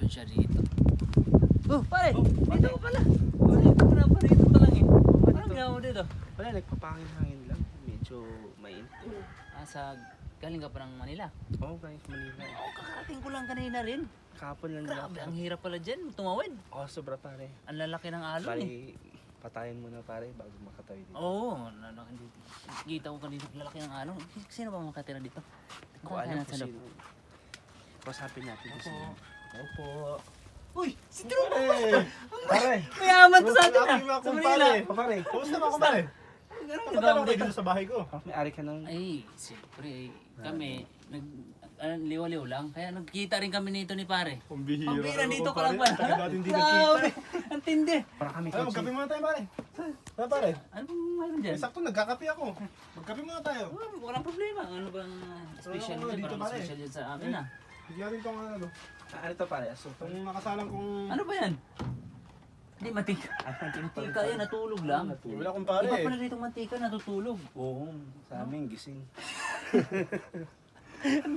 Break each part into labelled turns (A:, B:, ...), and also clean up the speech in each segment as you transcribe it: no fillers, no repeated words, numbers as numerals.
A: bakasyon siya dito. Oh, pare! Dito ko pala! Dito ko na pare, dito pa lang eh. Anong ginawa mo dito?
B: Wala, nagpapangin-hangin lang. Medyo mainit.
A: Galing ka pa ng Manila?
B: Oo, guys, Manila.
A: Oo, kakarating ko lang kanina rin.
B: Kapon lang
A: Grabe, ang hirap pala dyan, tumawid.
B: Oo, sobra pare.
A: Ang lalaki ng alon
B: Pare,
A: eh.
B: patayin muna pare bago makatawid dito.
A: Oo, lalaki dito. Kita ko kanina, lalaki ng alon. Sino ba makatira dito?
B: Kung alam ko
A: Sa loob.
B: sino. Pasapin natin
A: Opo.
B: kung sino. Opo.
A: Uy, si Drew!
B: Pare!
A: Mayaman to sa atin ah!
C: Aking mga
A: Sa Manila!
C: kumpare.
B: Pare!
C: Kumusta mga kumpare?
A: Ganun
C: Punta naman kayo dito sa bahay ko.
B: May-ari ka ng...
A: Ay, siyempre, kami, liwa-liw lang. Kaya nagkita rin kami nito ni pare.
C: Pambihira.
A: Pambira dito ka lang
C: pare.
A: pala.
C: Tagal natin hindi
A: Grabe,
C: nagkita.
A: ang tindi.
B: Para kami
C: Ano, magkape muna tayo pare. Ano pare?
A: Ano bang mayroon dyan?
C: Eh, sakto nagkakape ako. Magkape muna tayo.
A: Walang problema. Ano bang special
C: Ano,
A: dyan?
C: dito,
A: Parang
C: pare.
A: special dyan sa amin ah.
C: Bigyan natin itong ano.
B: Ano to pare? Asukal?
C: Itong nakasalang kong...
A: Ano ba yan? Hindi, mantika. Mantika yan, natulog lang.
C: Wala akong pare.
A: Iba pala dito mantika, natutulog.
B: Oo, sa amin gising.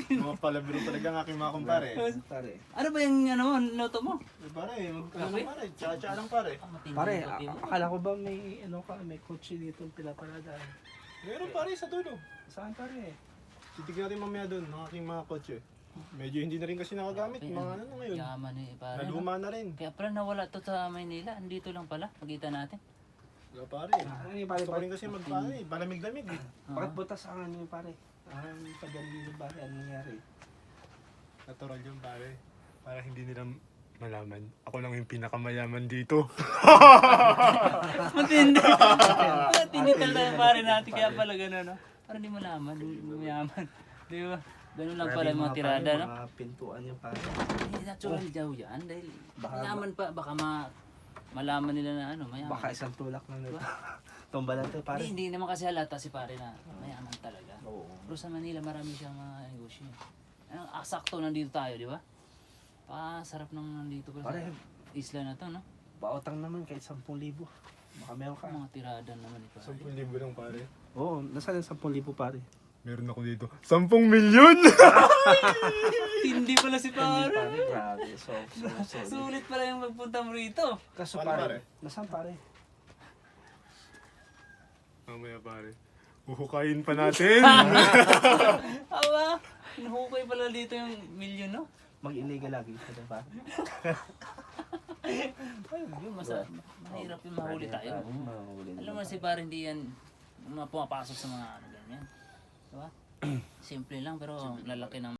C: Mga palabiro talaga ang aking mga kumpare.
B: Pare.
A: Ano ba yung ano, noto mo?
C: Eh pare, ano
A: Kape?
C: lang pare. Tsa-tsa lang pare.
A: Ah, matindi
B: Pare,
A: yung kape mo.
B: akala ko ba may ano ka, may kotse dito pinapalada.
C: Meron pare sa dulo.
B: Saan pare?
C: Titignan natin mamaya doon ng aking mga kotse. Medyo hindi na rin kasi nakagamit.
A: Kape,
C: Mga ano na ngayon.
A: Yaman eh, pare. no?
C: Naluma na rin.
A: Kaya pala nawala to sa Maynila. Andito lang pala. Pagkita natin.
C: Wala pare.
B: Ano yung pare?
C: Gusto ko rin kasi magpaano eh. Palamig-lamig eh.
B: Bakit butas ang ano yung pare? Ang pagdalili ba? Ano nangyari?
C: Natural yun pare. Para hindi nila malaman. Ako lang yung pinakamayaman dito.
A: Matindi. Matindi talaga yung pare natin. Kaya pala gano'n, no? Parang di mo laman. Mayaman. Di ba? Ganun lang pala yung mga tirada, no?
B: Mga pintuan yung pare.
A: Eh, natural daw yan. Dahil
B: Baka-
A: mayaman pa. Baka malaman nila na ano, mayaman.
B: Baka isang tulak lang nito. Tumba lang to pare.
A: Hindi naman kasi halata si pare na mayaman talaga.
B: Oo.
A: Pero sa Manila marami siyang mga negosyo. Sakto nandito tayo, di ba? Sarap nang nandito pa sa
B: Pare,
A: isla na to, no?
B: pautang naman kahit 10,000. Baka meron ka.
A: Mga tirada naman ito.
C: 10,000 lang pare.
B: Oo, nasaan yung 10,000 pare?
C: Meron ako dito. 10 milyon!
A: Hindi pala si
B: Hindi
A: pare.
B: pare, grabe. So,
A: Sulit pala yung magpunta mo rito.
B: Kaso
C: Paano,
B: pare,
C: pare?
B: nasaan pare?
C: Mamaya pare. Uhukayin pa natin.
A: Aba, hinukay pala dito yung milyon, no?
B: Mag-illegal lagi ka na pare.
A: Ay, yun, mahirap yung mahuli tayo.
B: Mahuli
A: Alam mo si pare, hindi yan pumapasok sa mga ano ganyan. Diba? Simple lang pero ang lalaki ng